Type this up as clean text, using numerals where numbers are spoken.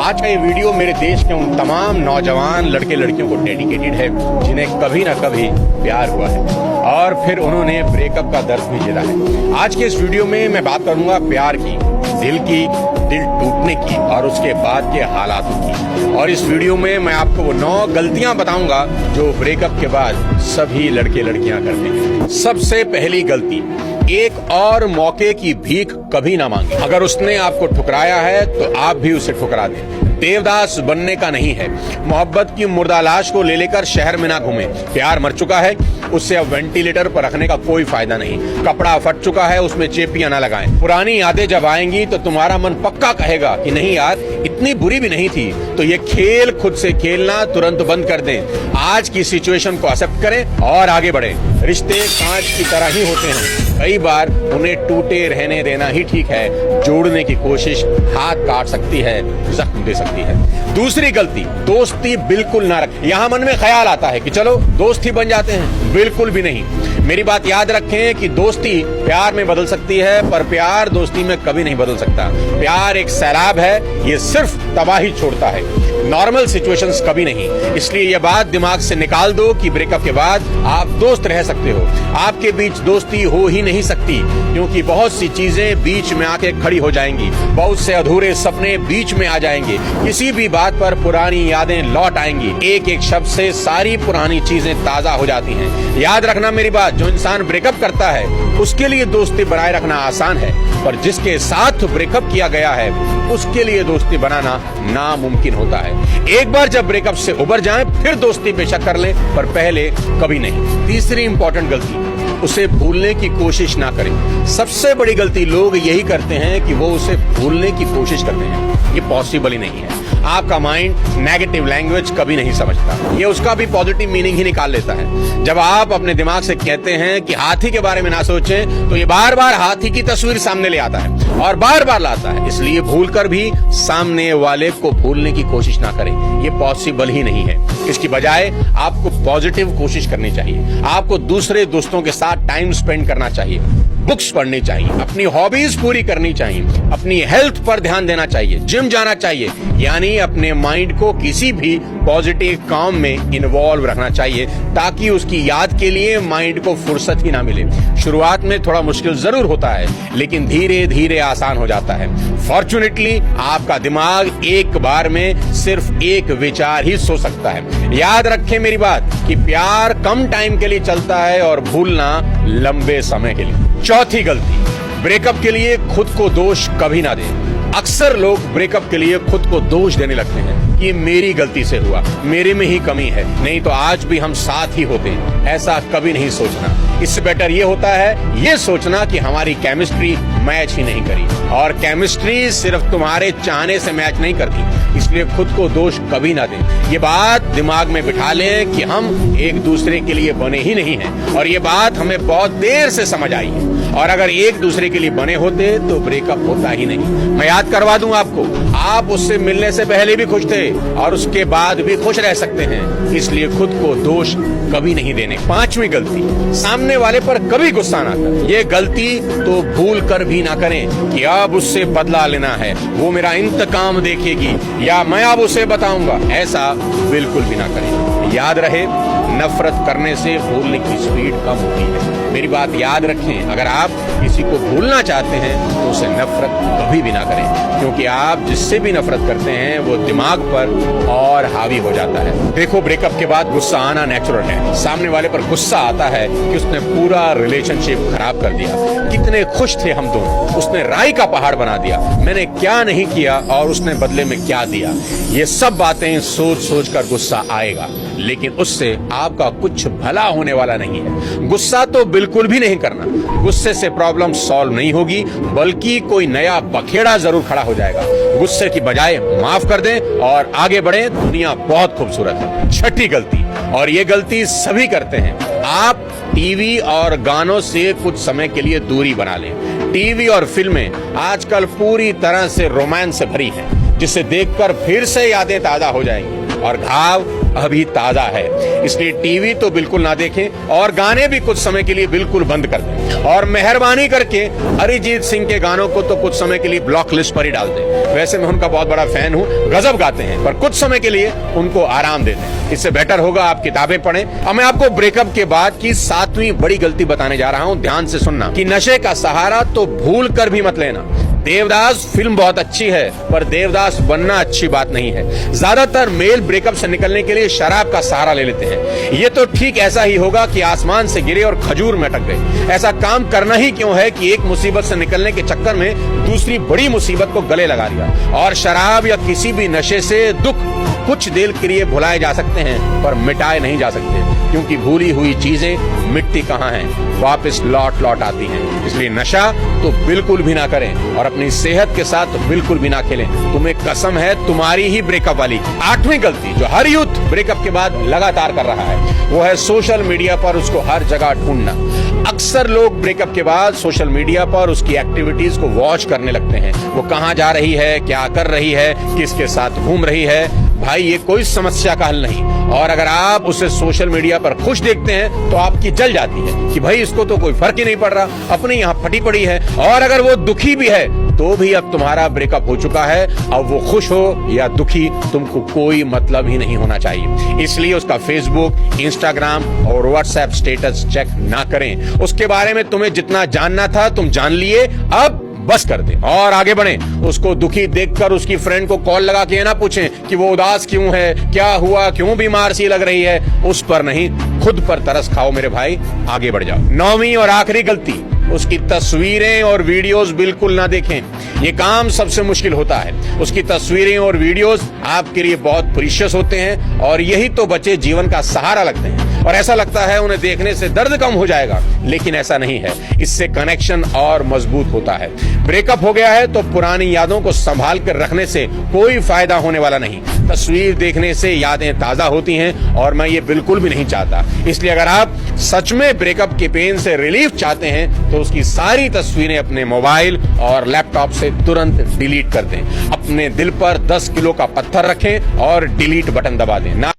आज का ये वीडियो मेरे देश के उन तमाम नौजवान लड़के लड़कियों को डेडिकेटेड है जिन्हें कभी ना कभी प्यार हुआ है और फिर उन्होंने ब्रेकअप का दर्द भी झेला है। आज के इस वीडियो में मैं बात करूंगा प्यार की, दिल टूटने की और उसके बाद के हालातों की। और इस वीडियो में मैं आपको वो 9 गलतियां बताऊंगा जो ब्रेकअप के बाद सभी लड़के लड़कियां करते हैं। सबसे पहली गलती, एक और मौके की भीख कभी ना मांगे। अगर उसने आपको ठुकराया है तो आप भी उसे ठुकरा दें। देवदास बनने का नहीं है। मोहब्बत की मुर्दा लाश को ले लेकर शहर में ना घूमे। प्यार मर चुका है, उससे अब वेंटिलेटर पर रखने का कोई फायदा नहीं। कपड़ा फट चुका है, उसमें चेपियां ना लगाएं। पुरानी यादें जब आएंगी तो तुम्हारा मन पक्का कहेगा कि नहीं यार, इतनी बुरी भी नहीं थी। तो ये खेल खुद से खेलना तुरंत बंद कर दें। आज की सिचुएशन को एक्सेप्ट करें और आगे बढ़ें। रिश्ते कांच की तरह ही होते हैं, कई बार उन्हें टूटे रहने देना ही ठीक है। जोड़ने की कोशिश हाथ काट सकती है, जख्म दे सकती है। दूसरी गलती, दोस्ती बिल्कुल ना रखें। यहाँ मन में ख्याल आता है कि चलो दोस्त ही बन जाते हैं, बिल्कुल भी नहीं। मेरी बात याद रखें कि दोस्ती प्यार में बदल सकती है, पर प्यार दोस्ती में कभी नहीं बदल सकता। प्यार एक सैलाब है, ये सिर्फ तबाही छोड़ता है, नॉर्मल सिचुएशंस कभी नहीं। इसलिए ये बात दिमाग से निकाल दो कि ब्रेकअप के बाद आप दोस्त रह सकते हो। आपके बीच दोस्ती हो ही नहीं सकती, क्योंकि बहुत सी चीजें बीच में आके खड़ी हो जाएंगी। बहुत से अधूरे सपने बीच में आ जाएंगे। किसी भी बात पर पुरानी यादें लौट आएंगी। एक एक शब्द से सारी पुरानी चीजें ताजा हो जाती हैं। याद रखना मेरी बात, जो इंसान ब्रेकअप करता है उसके लिए दोस्ती बनाए रखना आसान है, पर जिसके साथ ब्रेकअप किया गया है उसके लिए दोस्ती बनाना नामुमकिन होता है। एक बार जब ब्रेकअप से उबर जाएं फिर दोस्ती बेशक कर लें, पर पहले कभी नहीं। तीसरी इंपॉर्टेंट गलती, उसे भूलने की कोशिश ना करें। सबसे बड़ी गलती लोग यही करते हैं कि वो उसे भूलने की कोशिश करते हैं। ये पॉसिबल ही नहीं है। आपका माइंड नेगेटिव लैंग्वेज कभी नहीं समझता, ये उसका भी पॉजिटिव मीनिंग ही निकाल लेता है। जब आप अपने दिमाग से कहते हैं कि हाथी के बारे में ना सोचें, तो ये बार बार हाथी की तस्वीर सामने ले आता है और बार बार लाता है। इसलिए भूलकर भी सामने वाले को भूलने की कोशिश ना करें, ये पॉसिबल ही नहीं है। इसकी बजाय आपको पॉजिटिव कोशिश करनी चाहिए। आपको दूसरे दोस्तों के साथ टाइम स्पेंड करना चाहिए, बुक्स पढ़नी चाहिए, अपनी हॉबीज पूरी करनी चाहिए, अपनी हेल्थ पर ध्यान देना चाहिए, जिम जाना चाहिए, यानी अपने माइंड को किसी भी पॉजिटिव काम में इन्वॉल्व रखना चाहिए, ताकि उसकी याद के लिए माइंड को फुर्सत ही ना मिले। शुरुआत में थोड़ा मुश्किल जरूर होता है, लेकिन धीरे धीरे आसान हो जाता है। फॉर्चुनेटली आपका दिमाग एक बार में सिर्फ एक विचार ही सोच सकता है। याद रखें मेरी बात कि प्यार कम टाइम के लिए चलता है और भूलना लंबे समय के लिए। चौथी गलती, ब्रेकअप के लिए खुद को दोष कभी ना दें। अक्सर लोग ब्रेकअप के लिए खुद को दोष देने लगते हैं कि मेरी गलती से हुआ, मेरे में ही कमी है, नहीं तो आज भी हम साथ ही होते हैं। ऐसा कभी नहीं सोचना। इससे बेटर ये होता है ये सोचना कि हमारी केमिस्ट्री मैच ही नहीं करी, और केमिस्ट्री सिर्फ तुम्हारे चाहने से मैच नहीं करती। इसलिए खुद को दोष कभी ना दें। ये बात दिमाग में बिठा लें कि हम एक दूसरे के लिए बने ही नहीं हैं, और ये बात हमें बहुत देर से समझ आई है। और अगर एक दूसरे के लिए बने होते तो ब्रेकअप होता ही नहीं। मैं याद करवा दूं आपको, आप उससे मिलने से पहले भी खुश थे और उसके बाद भी खुश रह सकते हैं। इसलिए खुद को दोष कभी नहीं देने। पांचवी गलती, सामने वाले पर कभी गुस्सा ना करें। ये गलती तो भूल कर भी ना करें कि अब उससे बदला लेना है, वो मेरा इंतकाम देखेगी या मैं अब उसे बताऊंगा। ऐसा बिल्कुल भी ना करें। याद रहे, नफरत करने से भूलने की स्पीड कम होती है। मेरी बात याद रखें, अगर आप किसी को भूलना चाहते हैं तो उसे नफरत कभी भी ना करें, क्योंकि आप जिससे भी नफरत करते हैं वो दिमाग पर और हावी हो जाता है। देखो, ब्रेकअप के बाद गुस्सा आना नेचुरल है। सामने वाले पर गुस्सा आता है कि उसने पूरा रिलेशनशिप खराब कर दिया। कितने खुश थे हम दोनों, उसने राई का पहाड़ बना दिया, मैंने क्या नहीं किया और उसने बदले में क्या दिया। ये सब बातें सोच सोच कर गुस्सा आएगा, लेकिन उससे आपका कुछ भला होने वाला नहीं है। गुस्सा तो बिल्कुल भी नहीं करना। गुस्से से प्रॉब्लम सॉल्व नहीं होगी, बल्कि कोई नया बखेड़ा जरूर खड़ा हो जाएगा। गुस्से की बजाय माफ कर दें और आगे बढ़ें। दुनिया बहुत खूबसूरत है। छठी गलती, और ये गलती सभी करते हैं, आप टीवी और गानों से कुछ समय के लिए दूरी बना लें। टीवी और फिल्में आजकल पूरी तरह से रोमांस से भरी हैं, जिसे देखकर फिर से यादें ताजा हो जाएंगी और घाव अभी ताजा है। इसलिए टीवी तो बिल्कुल ना देखें और गाने भी कुछ समय के लिए बिल्कुल बंद कर दें और मेहरबानी करके अरिजीत सिंह के गानों को तो कुछ समय के लिए ब्लॉक लिस्ट पर ही डाल दें। वैसे मैं उनका बहुत बड़ा फैन हूं, गजब गाते हैं, पर कुछ समय के लिए उनको आराम दे दें। इससे बेटर होगा आप किताबें पढ़ें। अब मैं आपको ब्रेकअप के बाद की 7वीं बड़ी गलती बताने जा रहा हूं, ध्यान से सुनना। कि नशे का सहारा तो भूल कर भी मत लेना। देवदास फिल्म बहुत अच्छी है, पर देवदास बनना अच्छी बात नहीं है। ज्यादातर मेल ब्रेकअप से निकलने के लिए शराब का सहारा ले लेते हैं। ये तो ठीक ऐसा ही होगा कि आसमान से गिरे और खजूर में अटक गए। ऐसा काम करना ही क्यों है कि एक मुसीबत से निकलने के चक्कर में दूसरी बड़ी मुसीबत को गले लगा लिया। और शराब या किसी भी नशे से दुख कुछ देर के लिए भुलाए जा सकते हैं, पर मिटाए नहीं जा सकते, क्योंकि भूली हुई चीजें मिटती कहाँ हैं, वापस लौट आती हैं। इसलिए नशा तो बिल्कुल भी ना करें और अपनी सेहत के साथ बिल्कुल भी ना खेलें। तुम्हें कसम है तुम्हारी ही ब्रेकअप वाली। 8वीं गलती जो हर यूथ ब्रेकअप के बाद लगातार कर रहा है, वो है सोशल मीडिया पर उसको हर जगह ढूंढना। अक्सर लोग ब्रेकअप के बाद सोशल मीडिया पर उसकी एक्टिविटीज को वॉच करने लगते हैं। वो कहाँ जा रही है, क्या कर रही है, किसके साथ घूम रही है। भाई ये कोई समस्या का हल नहीं। और अगर आप उसे सोशल मीडिया पर खुश देखते हैं तो आपकी जल जाती है कि भाई इसको तो कोई फर्क ही नहीं पड़ रहा, अपनी यहाँ फटी पड़ी है। और अगर वो दुखी भी है तो भी अब तुम्हारा ब्रेकअप हो चुका है। अब वो खुश हो या दुखी तुमको कोई मतलब ही नहीं होना चाहिए। इसलिए उसका फेसबुक, इंस्टाग्राम और व्हाट्सएप स्टेटस चेक ना करें। उसके बारे में तुम्हें जितना जानना था तुम जान लिए, अब बस कर दे और आगे बढ़े। उसको दुखी देखकर उसकी फ्रेंड को कॉल लगा के ना पूछें कि वो उदास क्यों है, क्या हुआ, क्यों बीमार सी लग रही है। उस पर नहीं, खुद पर तरस खाओ मेरे भाई, आगे बढ़ जाओ। 9वीं और आखिरी गलती, उसकी तस्वीरें और वीडियोस बिल्कुल ना देखें। ये काम सबसे मुश्किल होता है। उसकी तस्वीरें और वीडियोस आपके लिए बहुत प्रीशियस होते हैं और यही तो बच्चे जीवन का सहारा लगते हैं। और ऐसा लगता है उन्हें देखने से दर्द कम हो जाएगा, लेकिन ऐसा नहीं है। इससे कनेक्शन और मजबूत होता है। ब्रेकअप हो गया है तो पुरानी यादों को संभाल कर रखने से कोई फायदा होने वाला नहीं। तस्वीर देखने से यादें ताजा होती हैं और मैं ये बिल्कुल भी नहीं चाहता। इसलिए अगर आप सच में ब्रेकअप के पेन से रिलीफ चाहते हैं तो उसकी सारी तस्वीरें अपने मोबाइल और लैपटॉप से तुरंत डिलीट कर दें। अपने दिल पर 10 किलो का पत्थर रखें और डिलीट बटन दबा दें।